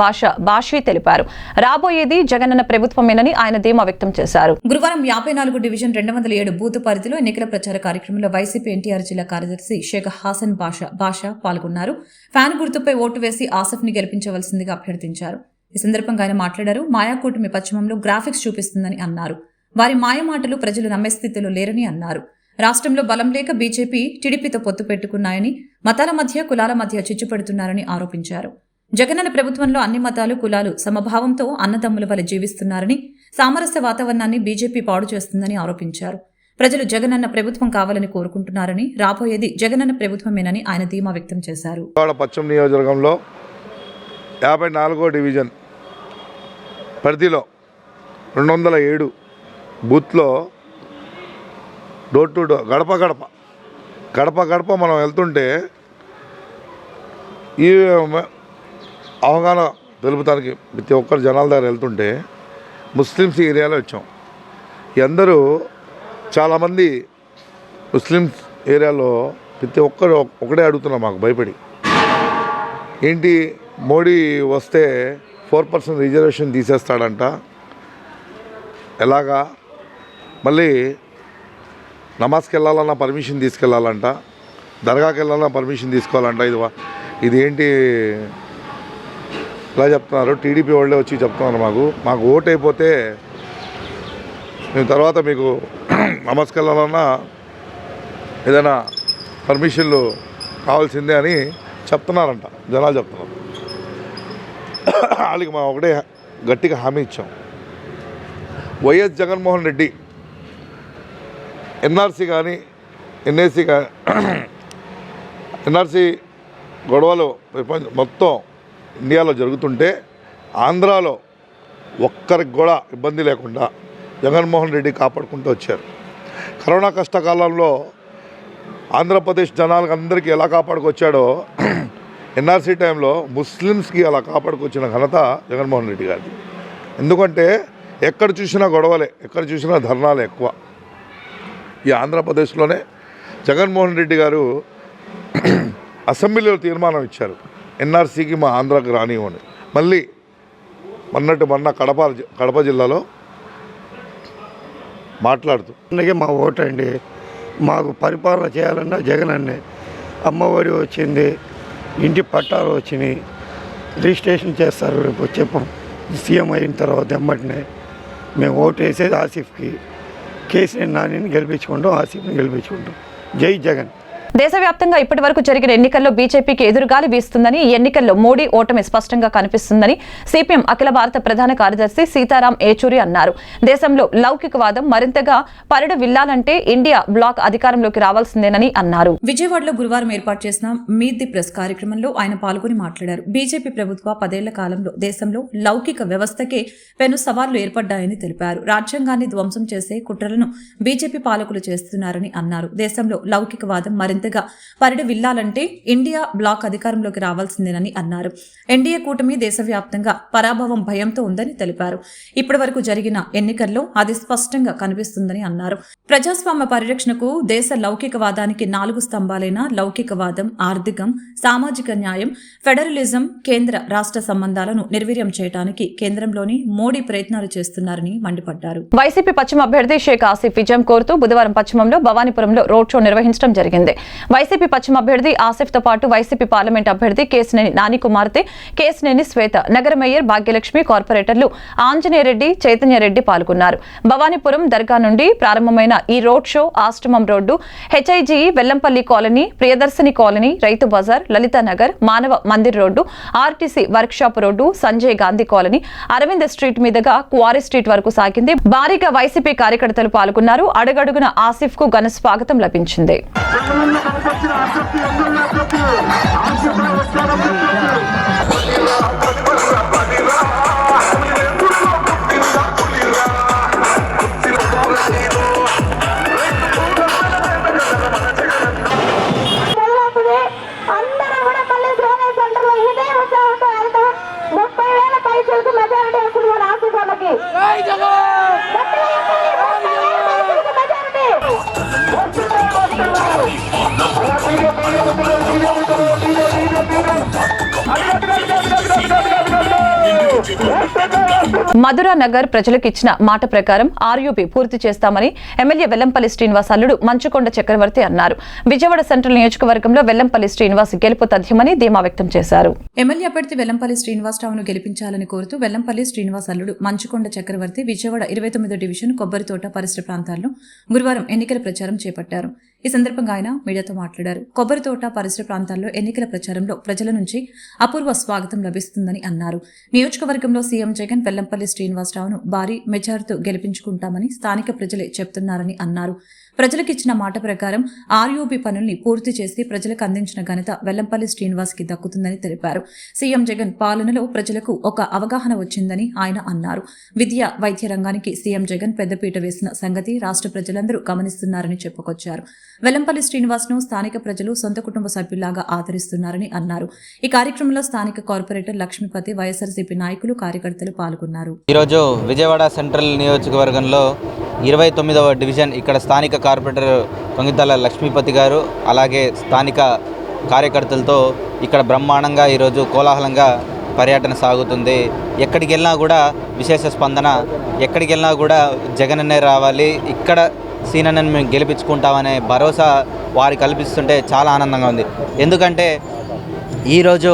బాషీ తెలిపారు. రాబోయేది జగనన్న ప్రభుత్వమేనని ఆయన ధీమా వ్యక్తం చేశారు. గురువారం 54 డివిజన్ 207 బూత్ పరిధిలో ఎన్నికల ప్రచార కార్యక్రమంలో వైసీపీ ఎన్టీఆర్ జిల్లా కార్యదర్శి షేక్ హాసన్ బాషా పాల్గొన్నారు. ఫ్యాన్ గుర్తుపై ఓటు వేసి ఆసిఫ్ ని గెలిపించవలసిందిగా అభ్యర్థించారు. ఈ సందర్భంగా ఆయన మాట్లాడారు. మాయాకూటమి పశ్చిమంలో గ్రాఫిక్స్ చూపిస్తుందని అన్నారు. వారి మాయమాటలు ప్రజలు నమ్మే స్థితిలో లేరని అన్నారు. రాష్ట్రంలో బలం లేక బీజేపీ టీడీపీతో పొత్తు పెట్టుకున్నాయని, మతాల మధ్య కులాల మధ్య చిచ్చు పెడుతున్నారని ఆరోపించారు. జగనన్న ప్రభుత్వంలో అన్ని మతాలు, కులాలు సమభావంతో అన్నదమ్ముల వలె జీవిస్తున్నారని, సామరస్య వాతావరణాన్ని బీజేపీ పాడు చేస్తుందని ఆరోపించారు. ప్రజలు జగనన్న ప్రభుత్వం కావాలని కోరుకుంటున్నారని, రాబోయేది జగనన్న ప్రభుత్వమేనని ఆయన ధీమా వ్యక్తం చేశారు. పశ్చిమ నియోజకవర్గంలో 54వ డివిజన్ పరిధిలో 207 బూత్లో డోర్ టు డోర్, గడప గడప మనం వెళ్తుంటే ఈ అవగాహన తెలుపుతానికి ప్రతి ఒక్కరు జనాల దగ్గర వెళ్తుంటే ముస్లిమ్స్ ఏరియాలో వచ్చాం. అందరూ చాలామంది ముస్లిమ్స్ ఏరియాలో ప్రతి ఒక్కరు ఒకటే అడుగుతున్నారు మాకు భయపడి, ఏంటి మోడీ వస్తే 4% రిజర్వేషన్ తీసేస్తాడంట, ఎలాగా, మళ్ళీ నమాజ్కి వెళ్ళాలన్నా పర్మిషన్ తీసుకెళ్ళాలంట, దర్గాకి వెళ్ళాలన్నా పర్మిషన్ తీసుకోవాలంట, ఇది ఏంటి ఇలా చెప్తున్నారు. టీడీపీ వాళ్ళే వచ్చి చెప్తున్నారు మాకు ఓటు అయిపోతే మేము తర్వాత మీకు నమాజ్కి వెళ్ళాలన్నా ఏదైనా పర్మిషన్లు కావాల్సిందే అని చెప్తున్నారంట, జనాలు చెప్తున్నారు. వాళ్ళకి మనం ఒకటే గట్టిగా హామీ ఇచ్చాం. వైఎస్ జగన్మోహన్ రెడ్డి ఎన్ఆర్సీ కానీ ఎన్ఏసీ కానీ ఎన్ఆర్సీ గొడవలు మొత్తం ఇండియాలో జరుగుతుంటే ఆంధ్రాలో ఒక్కరికి కూడా ఇబ్బంది లేకుండా జగన్మోహన్ రెడ్డి కాపాడుకుంటూ వచ్చారు. కరోనా కష్టకాలంలో ఆంధ్రప్రదేశ్ జనాలకు అందరికీ ఎలా కాపాడుకొచ్చాడో ఎన్ఆర్సీ టైంలో ముస్లిమ్స్కి అలా కాపాడుకొచ్చిన ఘనత జగన్మోహన్ రెడ్డి గారిది. ఎందుకంటే ఎక్కడ చూసినా గొడవలే, ఎక్కడ చూసినా ధర్నాలే ఎక్కువ. ఈ ఆంధ్రప్రదేశ్లోనే జగన్మోహన్ రెడ్డి గారు అసెంబ్లీలో తీర్మానం ఇచ్చారు, ఎన్ఆర్సీకి మా ఆంధ్రాకి రానివ్వండి. మళ్ళీ మొన్న కడప జిల్లాలో మాట్లాడుతూ అందుకే మా ఓటు అండి. మాకు పరిపాలన చేయాలన్నా జగన్ అన్నే. అమ్మఒడి వచ్చింది, ఇంటి పట్టాలు వచ్చినాయి, రిజిస్ట్రేషన్ చేస్తారు రేపు చెప్పం సీఎం అయిన తర్వాత ఎమ్మటినే. మేము ఓటు వేసేది ఆసిఫ్కి. కేసీఆర్ నానిని గెలిపించుకుంటాం, ఆసిఫ్ని గెలిపించుకుంటాం. జై జగన్. దేశవ్యాప్తంగా ఇప్పటి వరకు జరిగిన ఎన్నికల్లో బీజేపీకి ఎదురుగాలి వీస్తుందని, ఈ ఎన్నికల్లో మోడీ ఓటమి స్పష్టంగా కనిపిస్తుందని సిపిఎం అఖిల భారత ప్రధాన కార్యదర్శి సీతారాం ఏచూరి అన్నారు. దేశంలో లౌకికవాదం మరింతగా పరిడు విల్లాలంటే ఇండియా బ్లాక్ అధికారంలోకి రావాల్సిందేనని అన్నారు. విజయవాడలో గురువారం ఏర్పాటు చేసిన మీట్ ది ప్రెస్ కార్యక్రమంలో ఆయన పాల్గొని మాట్లాడారు. బీజేపీ ప్రభుత్వ 10 ఏళ్ల కాలంలో దేశంలో లౌకిక వ్యవస్థకే పెను సవాళ్లు ఏర్పడ్డాయని తెలిపారు. రాజ్యాంగాన్ని ధ్వంసం చేసే కుట్రలను బీజేపీ పాలకులు చేస్తున్నారని అన్నారు. దేశంలో లౌకికవాదం మరింతగా పరిడి విల్లాలంటే ఇండియా బ్లాక్ అధికారంలోకి రావాల్సిందేనని అన్నారు. ఎన్డీఏ కూటమి దేశవ్యాప్తంగా పరాభవం భయంతో ఉందని తెలిపారు. ఇప్పటి వరకు జరిగిన ఎన్నికల్లో అది స్పష్టంగా కనిపిస్తుందని అన్నారు. ప్రజాస్వామ్య పరిరక్షణకు దేశ లౌకికవాదానికి 4 స్తంభాలైన లౌకికవాదం, ఆర్థికం, సామాజిక న్యాయం, ఫెడరలిజం, కేంద్ర రాష్ట్ర సంబంధాలను నిర్వీర్యం చేయడానికి కేంద్రంలోని మోడీ ప్రయత్నాలు చేస్తున్నారని మండిపడ్డారు. వైసీపీ పశ్చిమ అభ్యర్థి షేక్ ఆసిఫ్ విజయం కోరుతూ బుధవారం పశ్చిమంలో భవానీపురంలో రోడ్ షో నిర్వహించడం జరిగింది. వైసీపీ పశ్చిమ అభ్యర్థి ఆసిఫ్ తో పాటు వైసీపీ పార్లమెంట్ అభ్యర్థి కేసినేని నాని కుమార్తె కేసినేని శ్వేత, నగర మేయర్ భాగ్యలక్ష్మి, కార్పొరేటర్లు ఆంజనేయరెడ్డి, చైతన్యరెడ్డి పాల్గొన్నారు. భవానీపురం దర్గా నుండి ప్రారంభమైన ఈ రోడ్ షో ఆశ్రమం road, HIG, Vellampalli colony, Priyadarshini colony, Rythu Bazar, Lalithanagar, Manava Mandir road, RTC workshop road, Sanjay Gandhi colony, Aravind street మీదుగా క్వారీ స్ట్రీట్ వరకు సాగింది. భారీగా వైసీపీ కార్యకర్తలు పాల్గొన్నారు. అడుగడుగున ఆసిఫ్ కు ఘన స్వాగతం లభించింది. మధురా నగర్ ప్రజలకు ఇచ్చిన మాట ప్రకారం ఆర్యూపీ పూర్తి చేస్తామని ఎమ్మెల్యే వెల్లంపల్లి శ్రీనివాస్ అల్లుడు మంచుకొండ చక్రవర్తి అన్నారు. విజయవాడ సెంట్రల్ నియోజకవర్గంలో వెల్లంపల్లి శ్రీనివాస్ గెలుపు తథ్యమని ధీమా వ్యక్తం చేశారు. ఎమ్మెల్యే అభ్యర్థి వెల్లంపల్లి శ్రీనివాసరావును గెలిపించాలని కోరుతూ వెల్లంపల్లి శ్రీనివాస్ అల్లుడు మంచుకొండ చక్రవర్తి విజయవాడ 29వ డివిజన్ కొబ్బరితోట పరిసర ప్రాంతాల్లో గురువారం ఎన్నికల ప్రచారం చేపట్టారు. ఈ సందర్భంగా ఆయన మీడియాతో మాట్లాడారు. కొబ్బరితోట పరిసర ప్రాంతాల్లో ఎన్నికల ప్రచారంలో ప్రజల నుంచి అపూర్వ స్వాగతం లభిస్తుందని అన్నారు. నియోజకవర్గంలో సీఎం జగన్ వెల్లంపల్లి శ్రీనివాసరావును భారీ మెజార్టీతో గెలిపించుకుంటామని స్థానిక ప్రజలే చెప్తున్నారని అన్నారు. ప్రజలకిచ్చిన మాట ప్రకారం ఆర్యూబీ పనుల్ని పూర్తి చేసి ప్రజలకు అందించిన ఘనత వెల్లంపల్లి శ్రీనివాస్ కి దక్కుతుందని తెలిపారు. సీఎం జగన్ పాలనలో ప్రజలకు ఒక అవగాహన వచ్చిందని ఆయన అన్నారు. విద్య, వైద్య రంగానికి సీఎం జగన్ పెద్దపీట వేసిన సంగతి రాష్ట్ర ప్రజలందరూ గమనిస్తున్నారని చెప్పుకొచ్చారు. వెల్లంపల్లి శ్రీనివాస్ ను స్థానిక ప్రజలు సొంత కుటుంబ సభ్యులాగా ఆదరిస్తున్నారని అన్నారు. ఈ కార్యక్రమంలో స్థానిక కార్పొరేటర్ లక్ష్మీపతి, వైఎస్ఆర్సీపీ నాయకులు, కార్యకర్తలు పాల్గొన్నారు. ఈరోజు విజయవాడ సెంట్రల్ నియోజకవర్గంలో 29వ డివిజన్ ఇక్కడ స్థానిక కార్పొరేటర్ కొంగితాల లక్ష్మీపతి గారు అలాగే స్థానిక కార్యకర్తలతో ఇక్కడ బ్రహ్మాండంగా ఈరోజు కోలాహలంగా పర్యటన సాగుతుంది. ఎక్కడికి వెళ్ళినా కూడా విశేష స్పందన, ఎక్కడికి వెళ్ళినా కూడా జగన్ అన్నే రావాలి, ఇక్కడ సీనన్నను మేము గెలిపించుకుంటామనే భరోసా వారికి కల్పిస్తుంటే చాలా ఆనందంగా ఉంది. ఎందుకంటే ఈరోజు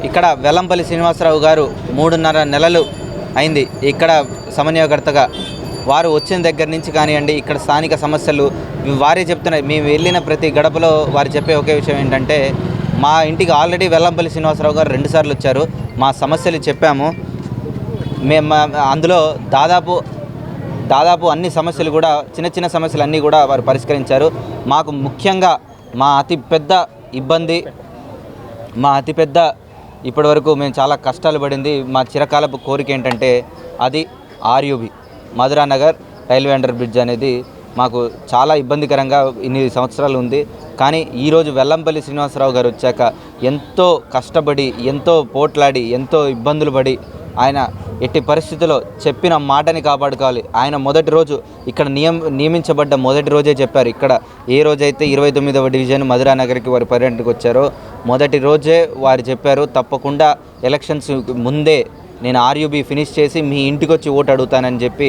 ఇక్కడ వెల్లంపల్లి శ్రీనివాసరావు గారు 3.5 నెలలు అయింది ఇక్కడ సమన్వయకర్తగా. వారు వచ్చిన దగ్గర నుంచి కానివ్వండి, ఇక్కడ స్థానిక సమస్యలు వారే చెప్తున్నారు. మేము వెళ్ళిన ప్రతి గడపలో వారు చెప్పే ఒకే విషయం ఏంటంటే, మా ఇంటికి ఆల్రెడీ వెల్లంపల్లి శ్రీనివాసరావు గారు 2 సార్లు వచ్చారు, మా సమస్యలు చెప్పాము, మేము అందులో దాదాపు అన్ని సమస్యలు కూడా చిన్న చిన్న సమస్యలు అన్నీ కూడా వారు పరిష్కరించారు. మాకు ముఖ్యంగా మా అతిపెద్ద ఇబ్బంది, ఇప్పటివరకు మేము చాలా కష్టాలు పడింది, మా చిరకాలపు కోరిక ఏంటంటే అది RUB Madhura Nagar railway under bridge అనేది మాకు చాలా ఇబ్బందికరంగా ఇన్ని సంవత్సరాలు ఉంది. కానీ ఈరోజు వెల్లంపల్లి శ్రీనివాసరావు గారు వచ్చాక ఎంతో కష్టపడి, ఎంతో పోట్లాడి, ఎంతో ఇబ్బందులు పడి ఆయన ఎట్టి పరిస్థితుల్లో చెప్పిన మాటని కాపాడుకోవాలి. ఆయన మొదటి రోజు ఇక్కడ నియమించబడ్డ మొదటి రోజే చెప్పారు. ఇక్కడ ఏ రోజైతే 29వ డివిజన్ మధురా నగర్కి వారి పర్యటనకు వచ్చారో మొదటి రోజే వారు చెప్పారు, తప్పకుండా ఎలక్షన్స్ ముందే నేను ఆర్యూబీ ఫినిష్ చేసి మీ ఇంటికి వచ్చి ఓటు అడుగుతానని చెప్పి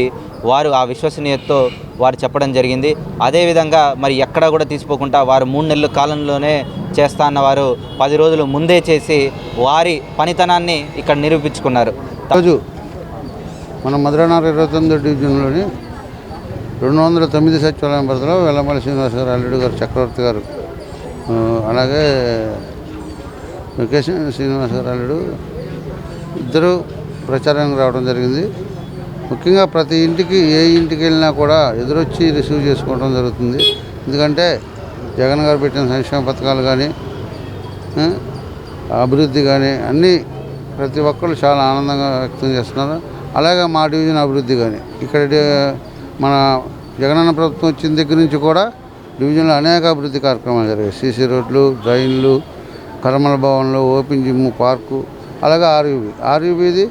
వారు ఆ విశ్వసనీయతతో వారు చెప్పడం జరిగింది. అదేవిధంగా మరి ఎక్కడా కూడా తీసిపోకుండా వారు 3 నెలల కాలంలోనే చేస్తా అన్న వారు 10 రోజులు ముందే చేసి వారి పనితనాన్ని ఇక్కడ నిరూపించుకున్నారు. రోజు మన మధురానగర్ 29వ డివిజన్లోని 209 సచివాలయం పరిధిలో వెల్లంపల్లి శ్రీనివాస గారు, అల్లుడు గారు, చక్రవర్తి గారు, అలాగే వెంకటేశ్వర శ్రీనివాస గారు అల్లుడు ఇద్దరు ప్రచారానికి రావడం జరిగింది. ముఖ్యంగా ప్రతి ఇంటికి ఏ ఇంటికి వెళ్ళినా కూడా ఎదురొచ్చి రిసీవ్ చేసుకోవడం జరుగుతుంది. ఎందుకంటే జగన్ గారు పెట్టిన సంక్షేమ పథకాలు కానీ అభివృద్ధి కానీ అన్నీ ప్రతి ఒక్కరు చాలా ఆనందంగా వ్యక్తం చేస్తున్నారు. అలాగే మా డివిజన్ అభివృద్ధి కానీ ఇక్కడ మన జగనన్న ప్రభుత్వం వచ్చిన దగ్గర నుంచి కూడా డివిజన్లో అనేక అభివృద్ధి కార్యక్రమాలు జరిగాయి. సీసీ రోడ్లు, డ్రైన్లు, కర్మల భవన్లు, ఓపెన్ జిమ్, పార్కు, అలాగే ఆర్యూబీది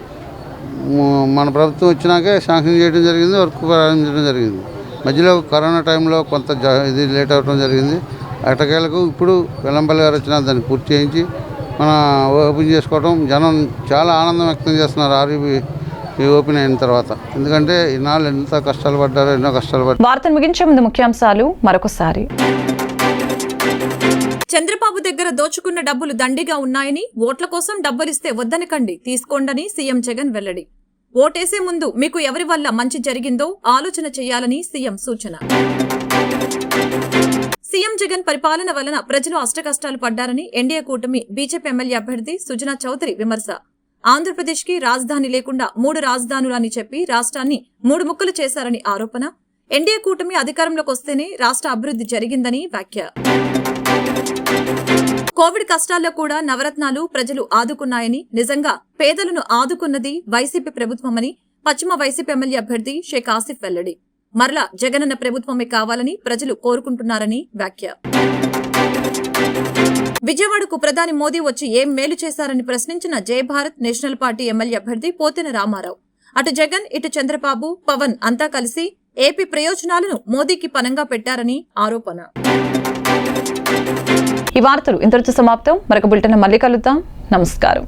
మన ప్రభుత్వం వచ్చినాకే శాంక్షన్ చేయడం జరిగింది, వర్క్ ప్రారంభించడం జరిగింది. మధ్యలో కరోనా టైంలో కొంత ఇది లేట్ అవ్వడం జరిగింది. ఎటకేలకు ఇప్పుడు వెల్లంపల్లి గారు వచ్చినా దాన్ని పూర్తి చేయించి మన ఓపెన్ చేసుకోవడం జనం చాలా ఆనందం వ్యక్తం చేస్తున్నారు ఆర్యూబీ ఓపెన్ అయిన తర్వాత. ఎందుకంటే ఇన్నాళ్ళు ఎంత కష్టాలు పడ్డారో, ఎన్నో కష్టాలు పడ్డారు. వార్తను ముగించే ముందు ముఖ్యాంశాలు మరొకసారి. చంద్రబాబు దగ్గర దోచుకున్న డబ్బులు దండిగా ఉన్నాయని, ఓట్ల కోసం డబ్బులిస్తే వద్దనకండి, తీసుకోండని సీఎం జగన్ వెల్లడి. ఓటేసే ముందు మీకు ఎవరి వల్ల మంచి జరిగిందో ఆలోచన చేయాలని సీఎం సూచన. సీఎం జగన్ పరిపాలన వలన ప్రజలు అష్టకష్టాలు పడ్డారని ఎన్డీఏ కూటమి బీజేపీ ఎమ్మెల్యే అభ్యర్థి సుజనా చౌదరి విమర్శ. ఆంధ్రప్రదేశ్ కి రాజధాని లేకుండా 3 రాజధానులని చెప్పి రాష్ట్రాన్ని 3 ముక్కలు చేశారని ఆరోపణ. ఎన్డీఏ కూటమి అధికారంలోకి వస్తేనే రాష్ట్ర అభివృద్ధి జరిగిందని వ్యాఖ్య. కోవిడ్ కష్టాల్లో కూడా నవరత్నాలు ప్రజలు ఆదుకున్నాయని, నిజంగా పేదలను ఆదుకున్నది వైసీపీ ప్రభుత్వమని పశ్చిమ వైసీపీ ఎమ్మెల్యే అభ్యర్థి షేక్ ఆసిఫ్ వెల్లడి. మరలా జగనన్న ప్రభుత్వమే కావాలని ప్రజలు కోరుకుంటున్నారని వ్యాఖ్య. విజయవాడకు ప్రధాని మోదీ వచ్చి ఏం మేలు చేశారని ప్రశ్నించిన జయ భారత్ నేషనల్ పార్టీ ఎమ్మెల్యే అభ్యర్థి పోతిన రామారావు. అటు జగన్, ఇటు చంద్రబాబు, పవన్ అంతా కలిసి ఏపీ ప్రయోజనాలను మోదీకి పనంగా పెట్టారని ఆరోపణ. ఈ వార్తలు ఇంతటితో సమాప్తం. మరొక బులెటిన్ మళ్ళీ కలుద్దాం. నమస్కారం.